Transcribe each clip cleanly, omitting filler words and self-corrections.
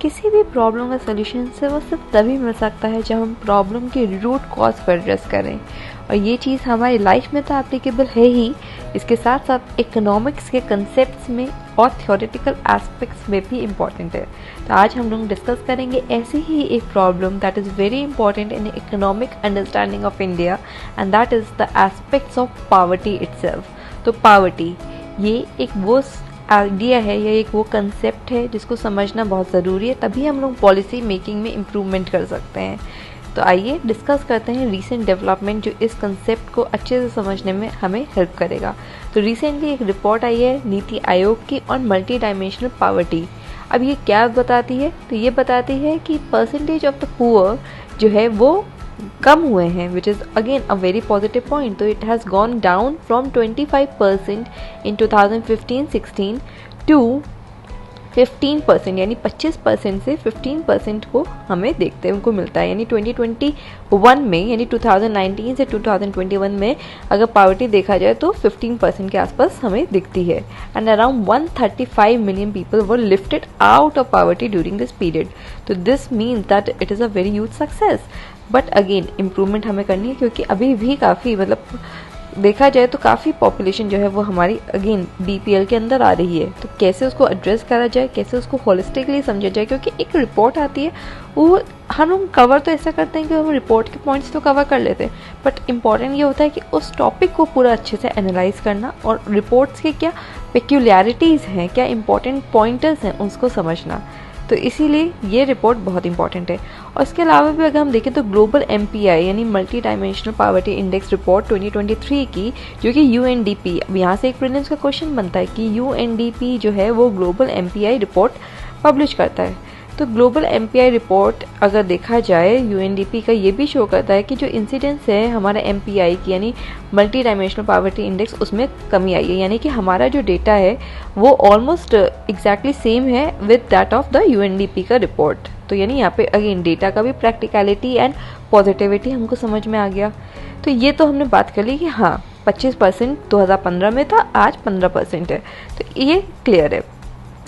किसी भी प्रॉब्लम का सलूशन से वो सिर्फ तभी मिल सकता है जब हम प्रॉब्लम के रूट कॉज पर एड्रेस करें, और ये चीज़ हमारी लाइफ में तो एप्लीकेबल है ही, इसके साथ साथ इकोनॉमिक्स के कंसेप्ट्स में और थ्योरेटिकल एस्पेक्ट्स में भी इम्पॉर्टेंट है। तो आज हम लोग डिस्कस करेंगे ऐसे ही एक problem that is very important in economic understanding of India, and that is the aspects of poverty itself. तो पॉवर्टी ये एक वो आइडिया है या एक वो कंसेप्ट है जिसको समझना बहुत ज़रूरी है, तभी हम लोग पॉलिसी मेकिंग में इम्प्रूवमेंट कर सकते हैं। तो आइए डिस्कस करते हैं रीसेंट डेवलपमेंट जो इस कंसेप्ट को अच्छे से समझने में हमें हेल्प करेगा। तो रिसेंटली एक रिपोर्ट आई है नीति आयोग की ऑन मल्टी डायमेंशनल पॉवर्टी। अब ये क्या बताती है? तो ये बताती है कि परसेंटेज ऑफ द पुअर जो है वो कम हुए हैं, which is again a very positive point. तो it has gone down from 25% in 2015-16 to 15%, यानी 25% से 15% को हमें देखते हैं उनको मिलता है। यानी 2021 में, यानी 2019 से 2021 में अगर पॉवर्टी देखा जाए तो 15% के आसपास हमें दिखती है। And around 135 million people were lifted out of poverty during this period. तो this means that it is a very huge success. But again improvement हमें करनी है, क्योंकि अभी भी काफ़ी देखा जाए तो काफ़ी पॉपुलेशन जो है वो हमारी अगेन बीपीएल के अंदर आ रही है। तो कैसे उसको एड्रेस करा जाए, कैसे उसको होलिस्टिकली समझा जाए, क्योंकि एक रिपोर्ट आती है वो हम कवर तो ऐसा करते हैं कि हम रिपोर्ट के पॉइंट्स तो कवर कर लेते हैं, बट इम्पॉर्टेंट ये होता है कि उस टॉपिक को पूरा अच्छे से एनालाइज करना और रिपोर्ट्स के क्या पेक्यूलियरिटीज़ हैं, क्या इंपॉर्टेंट पॉइंटर्स हैं, उसको समझना। तो इसीलिए ये रिपोर्ट बहुत इंपॉर्टेंट है। और इसके अलावा भी अगर हम देखें तो ग्लोबल एमपीआई यानी multi dimensional poverty index report 2023 की, जो कि यूएनडीपी, अब यहाँ से एक प्रीलिम्स का क्वेश्चन बनता है कि यूएनडीपी जो है वो ग्लोबल एमपीआई रिपोर्ट पब्लिश करता है। तो ग्लोबल एमपीआई रिपोर्ट अगर देखा जाए यूएनडीपी का, ये भी शो करता है कि जो इंसिडेंस है हमारे एमपीआई की यानी मल्टी डायमेंशनल पॉवर्टी इंडेक्स, उसमें कमी आई है। यानी कि हमारा जो डेटा है वो ऑलमोस्ट एग्जैक्टली सेम है with that of the UNDP का रिपोर्ट। तो यानी यहाँ पे अगेन डेटा का भी प्रैक्टिकलिटी एंड पॉजिटिविटी हमको समझ में आ गया। तो ये तो हमने बात कर ली कि हाँ 25% 2015 में था, आज 15% है, तो ये क्लियर है।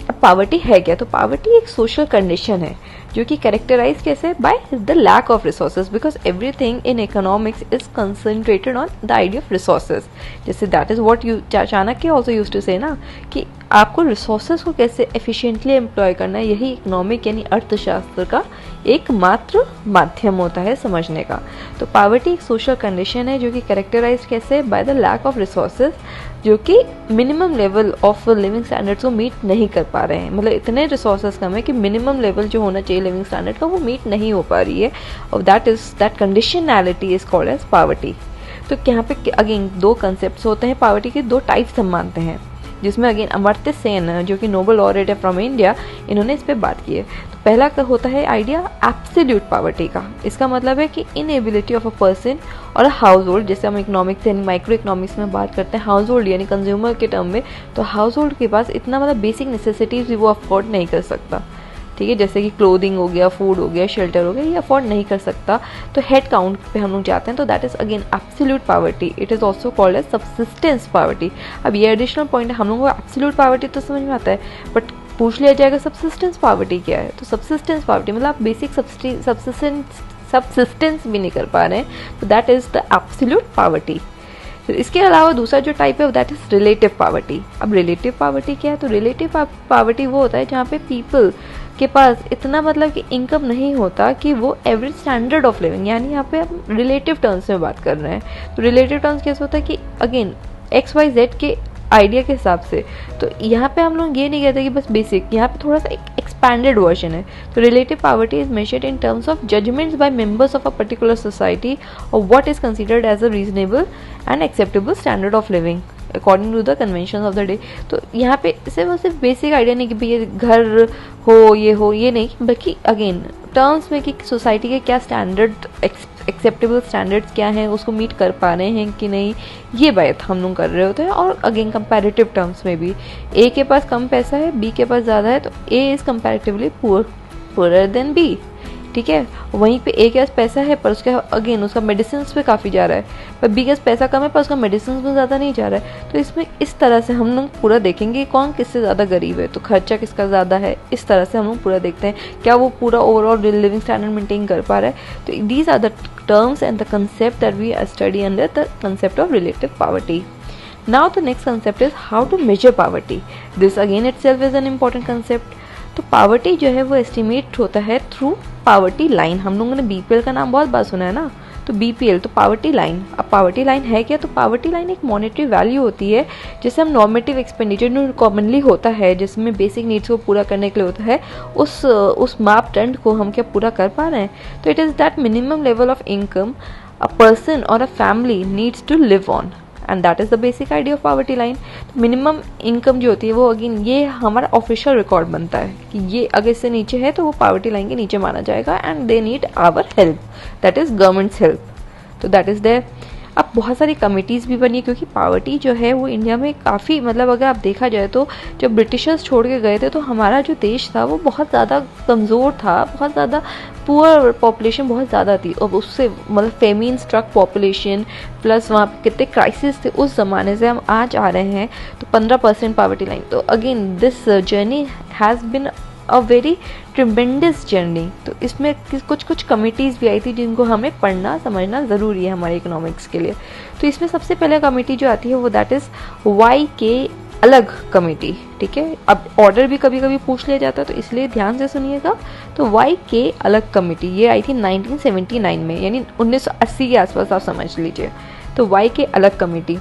अब पॉवर्टी है क्या? तो पॉवर्टी एक सोशल कंडीशन है जो कि कैरेक्टराइज कैसे by the lack of resources, because everything in economics is concentrated on the idea of resources. जैसे that is what you Chanakya also used to say ना, कि आपको रिसोर्सेज को कैसे एफिशिएंटली एम्प्लॉय करना है, यही इकोनॉमिक यानी अर्थशास्त्र का एकमात्र माध्यम होता है समझने का। तो पॉवर्टी एक सोशल कंडीशन है जो कि कैरेक्टराइज कैसे by the lack of resources, जो कि minimum level of living standards को मीट नहीं कर पा रहे हैं। मतलब इतने रिसोर्सेज कम है कि मिनिमम लेवल जो होना चाहिए लिविंग स्टैंडर्ड का वो मीट नहीं हो पा रही है, और that conditionality is called as poverty. तो यहाँ पे अगेन दो कंसेप्ट होते हैं पॉवर्टी के, दो टाइप्स हम मानते हैं, जिसमें अगेन अमर्त्य सेन जो कि नोबेल लॉरेट है फ्रॉम इंडिया, इन्होंने इस पे बात की है। तो पहला का होता है आइडिया एब्सोल्यूट पॉवर्टी का। इसका मतलब है कि इनएबिलिटी ऑफ अ पर्सन और अ हाउस होल्ड, जैसे हम इकोनॉमिक्स यानी माइक्रो इकोनॉमिक्स में बात करते हैं हाउस होल्ड यानी कंज्यूमर के टर्म में, तो हाउस होल्ड के पास इतना बेसिक नेसेसिटीज वो अफोर्ड नहीं कर सकता, ठीक है, जैसे कि क्लोथिंग हो गया, फूड हो गया, शेल्टर हो गया, ये अफोर्ड नहीं कर सकता। तो हेड काउंट पे हम लोग जाते हैं, तो that is again absolute poverty. It is also called as subsistence poverty. अब ये एडिशनल पॉइंट है, हम लोगों को एब्सोल्यूट पॉवर्टी तो समझ में आता है, बट पूछ लिया जाएगा सब्सिस्टेंस पॉवर्टी क्या है। तो सब्सिस्टेंस पॉवर्टी मतलब आप बेसिक सब्सिस्टेंस भी नहीं कर पा रहे हैं, तो that is the absolute poverty. तो इसके अलावा दूसरा जो टाइप है दैट इज रिलेटिव पॉवर्टी। अब रिलेटिव पॉवर्टी क्या है? तो रिलेटिव पॉवर्टी वो होता है जहाँ पे पीपल के पास इतना कि इनकम नहीं होता कि वो एवरेज स्टैंडर्ड ऑफ लिविंग, यानी यहाँ पे हम रिलेटिव टर्म्स में बात कर रहे हैं। तो रिलेटिव टर्म्स कैसे होता है कि अगेन XYZ के आइडिया के हिसाब से, तो यहाँ पे हम लोग ये नहीं कहते कि बस बेसिक, यहाँ पे थोड़ा सा एक एक्सपैंडेड वर्जन है। तो relative poverty is measured in terms of judgements by members of a particular society और what is considered as a reasonable and acceptable standard of living according to the convention of the day. तो यहाँ पे सिर्फ basic idea नहीं कि भाई ये घर हो, ये नहीं, बल्कि अगेन टर्म्स में कि सोसाइटी के क्या स्टैंडर्ड, एक्सेप्टेबल स्टैंडर्ड्स क्या हैं, उसको मीट कर पा रहे हैं कि नहीं, ये बात हम लोग कर रहे होते हैं। और अगेन कंपैरेटिव टर्म्स में भी ए के पास कम पैसा है, बी के पास ज़्यादा है, तो A is comparatively poorer than B, ठीक है। वहीं पे ए के पास पैसा है पर उसका अगेन उसका मेडिसिन पे काफ़ी जा रहा है, पर बी के पास पैसा कम है पर उसका मेडिसिन में ज़्यादा नहीं जा रहा है। तो इसमें इस तरह से हम लोग पूरा देखेंगे कौन किससे ज़्यादा गरीब है, तो खर्चा किसका ज़्यादा है, इस तरह से हम लोग पूरा देखते हैं क्या वो पूरा ओवरऑल लिविंग स्टैंडर्ड मेंटेन कर पा रहा है। तो these are the terms and the concept that we study under the concept of relative poverty. Now the next concept is how to measure poverty. This again itself is an important concept. तो poverty जो है वो estimate होता है through poverty line. हम लोगों ने BPL का नाम बहुत बार सुना है ना, तो बीपीएल तो पावर्टी लाइन. अब पावर्टी लाइन है क्या, तो पावर्टी लाइन एक मॉनेटरी वैल्यू होती है जिसे हम नॉर्मेटिव एक्सपेंडिचर जो कॉमनली होता है जिसमें बेसिक नीड्स को पूरा करने के लिए होता है, उस मापदंड को हम क्या पूरा कर पा रहे हैं. तो it is that minimum level of income a person और a family needs to live on, and that is the basic idea of poverty line. Minimum income जो होती है वो अगेन ये हमारा ऑफिशियल रिकॉर्ड बनता है कि ये अगर इससे नीचे है तो वो पावर्टी लाइन के नीचे माना जाएगा and they need our help, that is government's help. तो दैट इज़ देयर. अब बहुत सारी कमिटीज़ भी बनी क्योंकि पावर्टी जो है वो इंडिया में काफ़ी मतलब अगर आप देखा जाए तो जब ब्रिटिशर्स छोड़ के गए थे तो हमारा जो देश था वो बहुत ज़्यादा कमज़ोर था, बहुत ज़्यादा पुअर पॉपुलेशन बहुत ज़्यादा थी, और उससे मतलब फेमिन स्ट्रक पॉपुलेशन प्लस वहाँ पे कितने क्राइसिस थे उस ज़माने से हम आज आ रहे हैं तो 15% पावर्टी लाइन. तो again this journey has been a very tremendous journey. तो इसमें कुछ कमिटीज़ भी आई थी जिनको हमें पढ़ना समझना ज़रूरी है हमारे इकोनॉमिक्स के लिए. तो इसमें सबसे पहले कमेटी जो आती है वो दैट इज़ वाई के अलग कमेटी. ठीक है, अब ऑर्डर भी कभी कभी पूछ लिया जाता है तो इसलिए ध्यान से सुनिएगा. तो वाई के अलग कमेटी ये आई थी 1979 में, यानी 1980 के आसपास आप समझ लीजिए. तो वाई के अलग कमेटी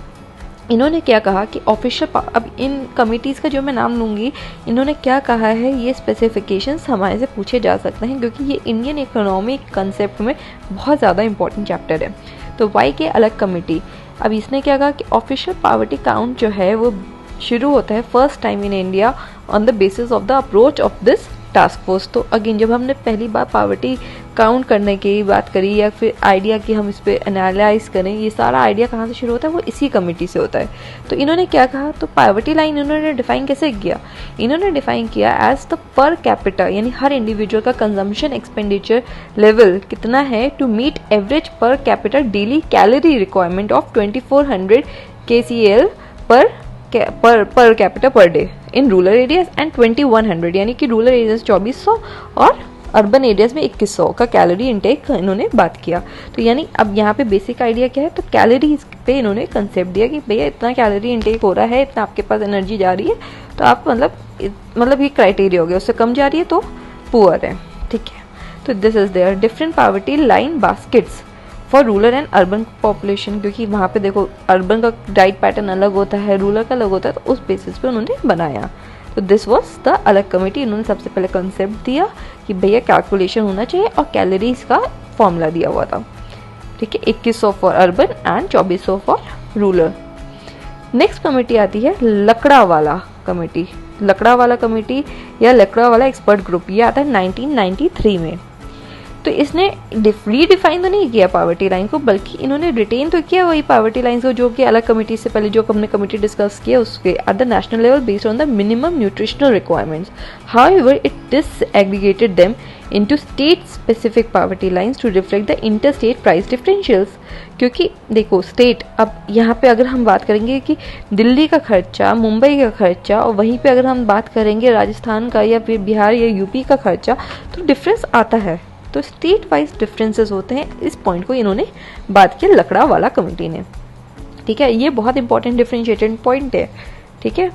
इन्होंने क्या कहा कि ऑफिशियल, अब इन कमिटीज़ का जो मैं नाम लूँगी, इन्होंने क्या कहा है ये स्पेसिफिकेशंस हमारे से पूछे जा सकते हैं क्योंकि ये इंडियन इकोनॉमिक कंसेप्ट में बहुत ज़्यादा इंपॉर्टेंट चैप्टर है. तो वाई के अलग कमेटी, अब इसने क्या कहा कि ऑफिशियल पावर्टी काउंट जो है वो शुरू होता है first time in India on the basis of the approach of this task force. तो अगेन जब हमने पहली बार पावर्टी काउंट करने की बात करी या फिर आइडिया कि हम इस पर एनालाइज करें, ये सारा आइडिया कहाँ से शुरू होता है, वो इसी कमेटी से होता है. तो इन्होंने क्या कहा, तो पावर्टी लाइन इन्होंने डिफाइन कैसे किया, इन्होंने डिफाइन किया एज द पर कैपिटा, यानी हर इंडिविजुअल का कंजम्पशन एक्सपेंडिचर लेवल कितना है to meet average per capita daily calorie requirement of 2400 kcal per capita per day in rural areas and 2100, यानी कि रूरल एरियाज 2400 और अर्बन एरियाज में 2100 का कैलोरी इनटेक इन्होंने बात किया. तो यानी अब यहाँ पे बेसिक आइडिया क्या है, तो कैलोरीज पे इन्होंने कंसेप्ट दिया कि भैया इतना कैलोरी इनटेक हो रहा है, इतना आपके पास एनर्जी जा रही है, तो आप मतलब ये क्राइटेरिया हो गया, उससे कम जा रही है तो पुअर है. ठीक है, तो this is there different poverty line baskets for rural and urban population, क्योंकि वहाँ पे देखो अर्बन का डाइट पैटर्न अलग होता है, रूरल का अलग होता है, तो उस बेसिस पे उन्होंने बनाया. तो दिस वाज द अलग कमेटी. इन्होंने सबसे पहले कंसेप्ट दिया कि भैया कैलकुलेशन होना चाहिए और कैलोरीज का फॉर्मूला दिया हुआ था. ठीक है, 2100 for urban and 2400 for rural. Next committee आती है लकड़ा वाला कमेटी. लकड़ा वाला कमेटी या लकड़ा वाला एक्सपर्ट ग्रुप, ये आता है 1993 में. तो इसने रीडिफाइन तो नहीं किया पावर्टी लाइन को, बल्कि इन्होंने रिटेन तो किया वही पावर्टी लाइन को जो कि अलग कमेटी से पहले जो हमने कमेटी डिस्कस किया उसके at the national level based on the minimum nutritional requirements. However it disaggregated them into state specific poverty lines to reflect the inter state price differentials. क्योंकि देखो स्टेट, अब यहाँ पे अगर हम बात करेंगे कि दिल्ली का खर्चा, मुंबई का खर्चा, और वहीं पे अगर हम बात करेंगे राजस्थान का या फिर बिहार या यूपी का खर्चा, तो डिफरेंस आता है. तो स्टेट वाइज डिफरेंसेस होते हैं. इस पॉइंट को इन्होंने बात किया लकड़ा वाला कमेटी ने. ठीक है, ये बहुत इंपॉर्टेंट डिफरेंशिएटेड पॉइंट है. ठीक है,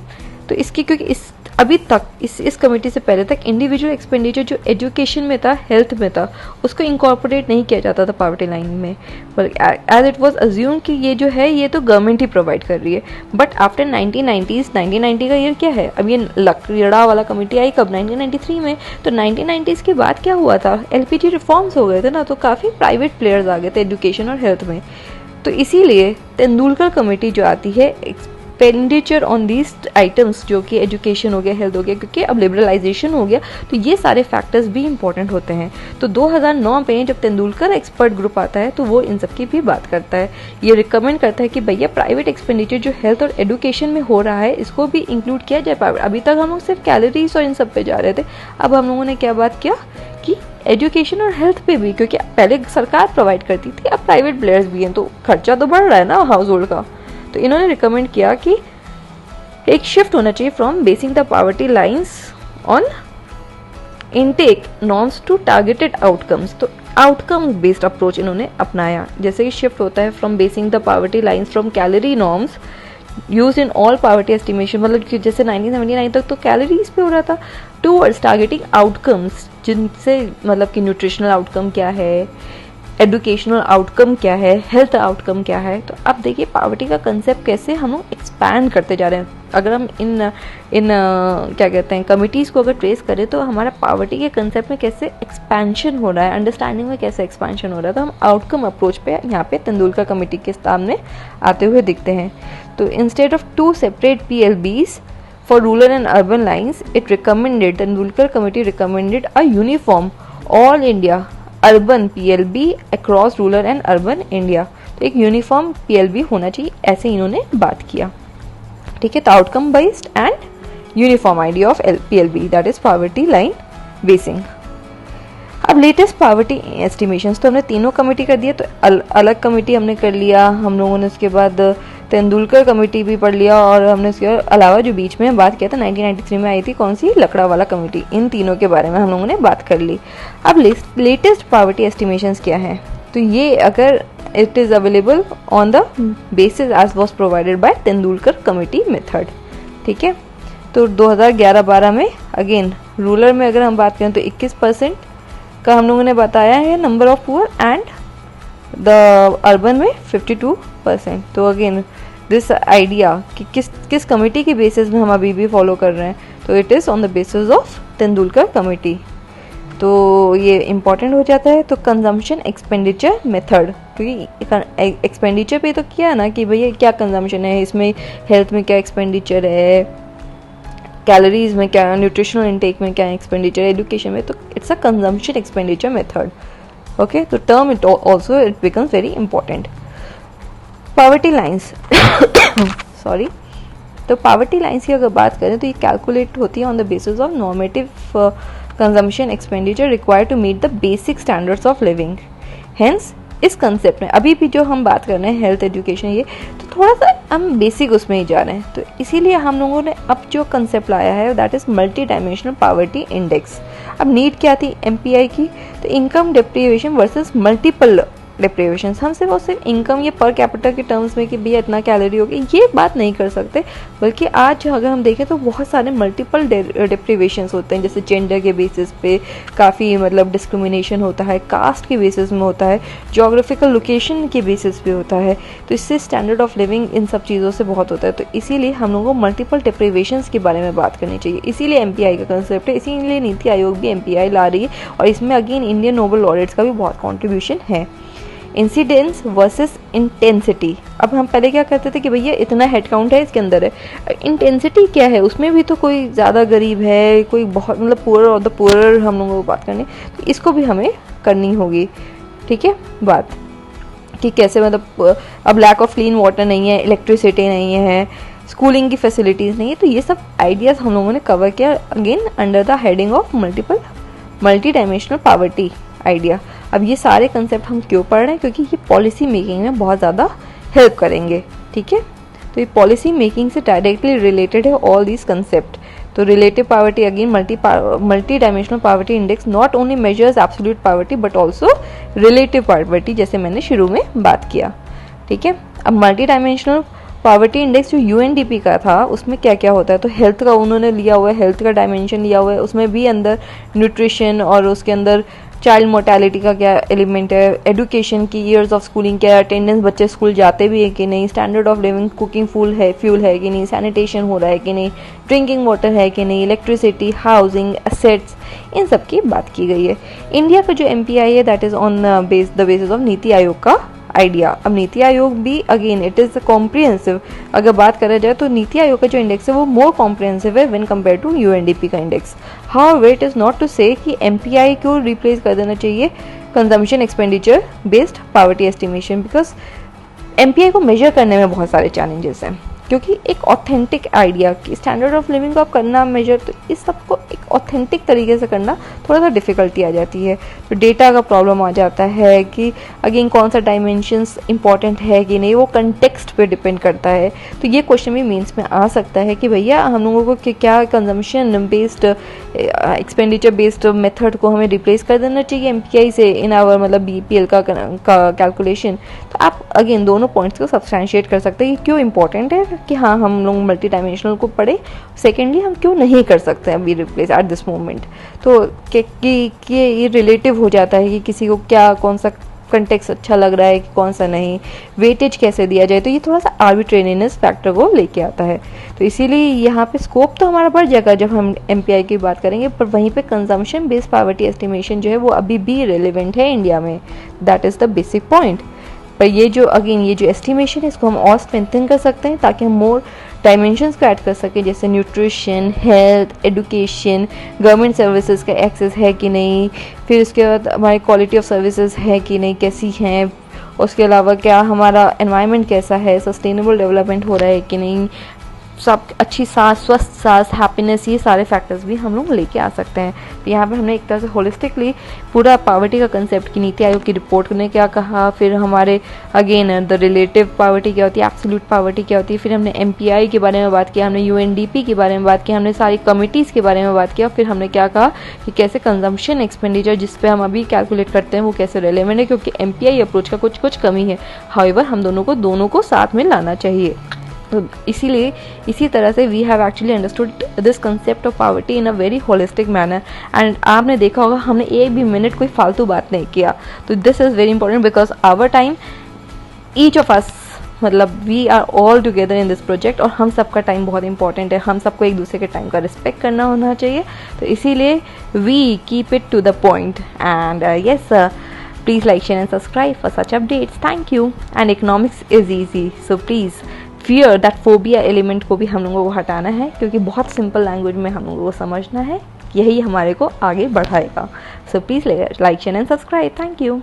तो इसकी क्योंकि अभी तक इस कमेटी से पहले तक इंडिविजुअल एक्सपेंडिचर जो एजुकेशन में था, हेल्थ में था, उसको इंकॉर्पोरेट नहीं किया जाता था पावर्टी लाइन में, एज इट वाज अज्यूम कि ये जो है ये तो गवर्नमेंट ही प्रोवाइड कर रही है. बट आफ्टर 1990 का ईयर क्या है, अब ये लकड़ा वाला कमेटी आई कब, 1993 में. तो 1990s के बाद क्या हुआ था, LPG रिफॉर्म्स हो गए थे ना, तो काफ़ी प्राइवेट प्लेयर्स आ गए थे एजुकेशन और हेल्थ में. तो इसीलिए तेंदुलकर कमेटी जो आती है एक्सपेंडिचर ऑन दीज आइटम्स, जो कि एजुकेशन हो गया, हेल्थ हो गया, क्योंकि अब लिबरलाइजेशन हो गया, तो ये सारे फैक्टर्स भी इंपॉर्टेंट होते हैं. तो 2009 में जब तेंदुलकर एक्सपर्ट ग्रुप आता है तो वो इन सब की भी बात करता है. ये रिकमेंड करता है कि भैया प्राइवेट एक्सपेंडिचर जो हेल्थ और एजुकेशन में हो रहा है इसको भी इंक्लूड किया जाए. अभी तक हम लोग सिर्फ कैलोरीज और इन सब पे जा रहे थे, अब हम लोगों ने क्या बात किया कि एजुकेशन और हेल्थ पे भी, क्योंकि पहले सरकार प्रोवाइड करती थी, अब प्राइवेट प्लेयर्स भी हैं, तो खर्चा तो बढ़ रहा है ना हाउस होल्ड का। तो इन्होंने रिकमेंड किया कि एक शिफ्ट होना चाहिए from basing the poverty lines on intake norms to targeted outcomes. तो आउटकम बेस्ड अप्रोच इन्होंने अपनाया, जैसे कि शिफ्ट होता है from basing the poverty lines from calorie norms use in all poverty estimation, मतलब कि जैसे 1979 तक तो कैलोरीज पे हो रहा था, टूवर्ड्स टारगेटिंग आउटकम्स, जिनसे मतलब कि न्यूट्रिशनल आउटकम क्या है, एजुकेशनल आउटकम क्या है, हेल्थ आउटकम क्या है। तो अब देखिए पॉवर्टी का कंसेप्ट कैसे हम लोग एक्सपैंड करते जा रहे हैं। अगर हम इन क्या कहते हैं कमिटीज़ को अगर ट्रेस करें तो हमारा पॉवर्टी के कंसेप्ट में कैसे एक्सपेंशन हो रहा है, अंडरस्टैंडिंग में कैसे एक्सपेंशन हो रहा है। तो हम आउटकम अप्रोच पे यहाँ पे तेंदुलकर कमेटी के सामने आते हुए दिखते हैं। तो instead of 2 separate PLBs for rural and urban lines, Tendulkar committee recommended a uniform all India urban PLB across rural and urban India। तो एक यूनिफॉर्म PLB होना चाहिए, ऐसे इन्होंने बात किया। ठीक है, तो outcome based and uniform idea of PLB, that is poverty line basin. अब लेटेस्ट पॉवर्टी एस्टिमेशंस तो हमने तीनों कमेटी कर दिया, तो अलग कमेटी हमने कर लिया हम लोगों ने, उसके बाद तेंदुलकर कमेटी भी पढ़ लिया, और हमने उसके अलावा जो बीच में बात किया था 1993 में आई थी कौन सी, लकड़ा वाला कमेटी, इन तीनों के बारे में हम लोगों ने बात कर ली। अब लेटेस्ट पॉवर्टी एस्टिमेशंस क्या है, तो ये अगर it is available on the basis as was provided by Tendulkar committee method. ठीक है, तो 2011-12 में अगेन रूरल में अगर हम बात करें तो 21% का हम लोगों ने बताया है number of poor, and the urban में 52%। तो अगेन दिस आइडिया कि किस कमेटी के बेसिस में हम अभी भी फॉलो कर रहे हैं, तो it is on the basis of Tendulkar committee. तो ये इम्पॉर्टेंट हो जाता है। तो कंजम्पशन एक्सपेंडिचर मेथड, क्योंकि एक्सपेंडिचर पे तो किया ना कि भैया क्या कंजम्पशन है, इसमें हेल्थ में क्या एक्सपेंडिचर है, कैलोरीज में क्या, न्यूट्रिशनल इनटेक में क्या एक्सपेंडिचर है, एजुकेशन में, तो it's a consumption expenditure method. Okay, तो term it also it becomes very important. Poverty lines sorry, तो पॉवर्टी लाइंस की अगर बात करें तो ये कैलकुलेट होती है on the basis of normative consumption expenditure required to meet the basic standards of living. Hence इस कंसेप्ट में अभी भी जो हम बात कर रहे हैं हेल्थ एजुकेशन, ये तो थोड़ा सा हम बेसिक उसमें ही जा रहे हैं। तो इसीलिए हम लोगों ने अब जो कंसेप्ट लाया है that is multi dimensional poverty index. अब नीड क्या थी MPI की, तो income deprivation versus multiple deprivation. हम सिर्फ और सिर्फ इनकम या पर कैपिटल के टर्म्स में कि भैया इतना कैलोरी होगी ये बात नहीं कर सकते, बल्कि आज अगर हम देखें तो बहुत सारे मल्टीपल डिप्रीवेशंस होते हैं, जैसे जेंडर के बेसिस पे काफ़ी मतलब डिस्क्रिमिनेशन होता है, कास्ट के बेसिस में होता है, जोग्राफिकल लोकेशन के बेसिस पे होता है। तो इससे स्टैंडर्ड ऑफ लिविंग इन सब चीज़ों से बहुत होता है। तो इसीलिए हम लोगों को मल्टीपल डिप्रीवेशंस के बारे में बात करनी चाहिए, इसीलिए MPI का कंसेप्ट है, इसीलिए नीति आयोग भी MPI ला रही है, और इसमें अगेन इंडियन नोबल लॉरेट्स का भी बहुत कॉन्ट्रीब्यूशन है। इंसिडेंस वर्सेस इंटेंसिटी, अब हम पहले क्या करते थे कि भैया इतना हेड काउंट है इसके अंदर है, इंटेंसिटी क्या है, उसमें भी तो कोई ज़्यादा गरीब है, कोई बहुत मतलब पुअर और द पुअर हम लोगों को बात करनी, तो इसको भी हमें करनी होगी। ठीक है, बात कि कैसे मतलब अब लैक ऑफ क्लीन वाटर नहीं है, इलेक्ट्रिसिटी नहीं है, स्कूलिंग की फैसिलिटीज़ नहीं है, तो ये सब आइडियाज़ हम लोगों ने कवर किया again under the heading of multi dimensional poverty idea. अब ये सारे कंसेप्ट हम क्यों पढ़ रहे हैं, क्योंकि ये पॉलिसी मेकिंग में बहुत ज़्यादा हेल्प करेंगे। ठीक है, तो ये पॉलिसी मेकिंग से डायरेक्टली रिलेटेड है ऑल दीज कंसेप्ट। तो relative poverty again multi dimensional poverty index not only measures absolute poverty but also relative poverty, जैसे मैंने शुरू में बात किया। ठीक है, अब मल्टी डायमेंशनल पॉवर्टी इंडेक्स जो UNDP का था उसमें क्या क्या होता है, तो हेल्थ का उन्होंने लिया हुआ है, हेल्थ का डायमेंशन लिया हुआ है, उसमें भी अंदर न्यूट्रिशन और उसके अंदर चाइल्ड मोर्टेलिटी का क्या एलिमेंट है, एजुकेशन की ईयर्स ऑफ स्कूलिंग क्या है, अटेंडेंस बच्चे स्कूल जाते भी है कि नहीं, standard of living cooking fuel है कि नहीं, सैनिटेशन हो रहा है कि नहीं, ड्रिंकिंग वाटर है कि नहीं, इलेक्ट्रिसिटी, हाउसिंग, एसेट्स, इन सब की बात की गई है। इंडिया का जो MPI है that is on the basis of NITI Aayog का आइडिया। अब नीति आयोग भी अगेन इट इज़ कॉम्प्रिहेंसिव, अगर बात करा जाए तो नीति आयोग का जो इंडेक्स है वो मोर कॉम्प्रिहेंसिव है व्हेन कंपेयर टू UNDP का इंडेक्स। However it is not to say कि MPI को रिप्लेस कर देना चाहिए consumption expenditure based poverty estimation, because MPI को मेजर करने में बहुत सारे चैलेंजेस हैं। क्योंकि एक ऑथेंटिक आइडिया की स्टैंडर्ड ऑफ लिविंग को आप करना मेजर, तो इस सबको एक ऑथेंटिक तरीके से करना थोड़ा सा डिफिकल्टी आ जाती है। तो डेटा का प्रॉब्लम आ जाता है कि अगेन कौन सा डायमेंशंस इंपॉर्टेंट है कि नहीं, वो कंटेक्स्ट पे डिपेंड करता है। तो ये क्वेश्चन भी मीन्स में आ सकता है कि भैया हम लोगों को क्या consumption based expenditure based method को हमें रिप्लेस कर देना चाहिए एमपीआई से इन आवर मतलब बीपीएल का कैलकुलेशन। तो आप अगेन दोनों पॉइंट्स को सब्सटैंशिएट कर सकते हैं कि क्यों इंपॉर्टेंट है कि हाँ हम लोग मल्टी डायमेंशनल को पढ़े, सेकेंडली हम क्यों नहीं कर सकते अभी रिप्लेस एट दिस मोमेंट। तो कि ये रिलेटिव हो जाता है कि किसी को क्या कौन सा कंटेक्स्ट अच्छा लग रहा है कि कौन सा नहीं, वेटेज कैसे दिया जाए, तो ये थोड़ा सा आर्बिट्रेरीनेस फैक्टर को लेके आता है। तो इसीलिए यहाँ पे स्कोप तो हमारा बढ़ जाएगा जब हम एमपीआई की बात करेंगे, पर वहीं पे कंजम्पशन बेस्ड पॉवर्टी एस्टिमेशन जो है वो अभी भी रिलेवेंट है इंडिया में। That is the basic point. पर ये जो एस्टिमेशन है इसको हम और स्ट्रेंथन कर सकते हैं ताकि हम मोर डायमेंशंस को ऐड कर सकें, जैसे nutrition, health, education, government services का एक्सेस है कि नहीं, फिर उसके बाद हमारी क्वालिटी ऑफ सर्विसेज है कि नहीं, कैसी हैं, उसके अलावा क्या हमारा एनवायरनमेंट कैसा है, सस्टेनेबल डेवलपमेंट हो रहा है कि नहीं, सब अच्छी सांस, स्वस्थ सांस, हैप्पीनेस, ये सारे फैक्टर्स भी हम लोग लेके आ सकते हैं। तो यहाँ पे हमने एक तरह से होलिस्टिकली पूरा पॉवर्टी का कंसेप्ट की नीति आयोग की रिपोर्ट ने क्या कहा, फिर हमारे अगेन द रिलेटिव पॉवर्टी क्या होती है, एब्सोल्यूट पॉवर्टी क्या होती है, फिर हमने एमपीआई के बारे में बात किया, हमने यूएनडीपी के बारे में बात की, हमने सारी कमिटीज़ के बारे में बात किया, फिर हमने क्या कहा कि कैसे कंजम्पशन एक्सपेंडिचर जिस पे हम अभी कैलकुलेट करते हैं वो कैसे रेलेवेंट है, क्योंकि एमपीआई अप्रोच का कुछ कमी है। हाउएवर हम दोनों को साथ में लाना चाहिए। तो इसीलिए इसी तरह से we have actually understood this concept of poverty in a very holistic manner. And आपने देखा होगा हमने एक भी मिनट कोई फालतू बात नहीं किया। तो this is very important because our time, each of us, मतलब we are all together in this project, और हम सबका टाइम बहुत इंपॉर्टेंट है। हम सबको एक दूसरे के टाइम का रिस्पेक्ट करना होना चाहिए। तो इसीलिए we keep it to the point and yes, please like, share and subscribe for such updates. Thank you. And economics is easy, so please fear that phobia element को भी हम लोगों को हटाना है, क्योंकि बहुत सिंपल लैंग्वेज में हम लोगों को समझना है, यही हमारे को आगे बढ़ाएगा। So please like, share and subscribe. Thank you.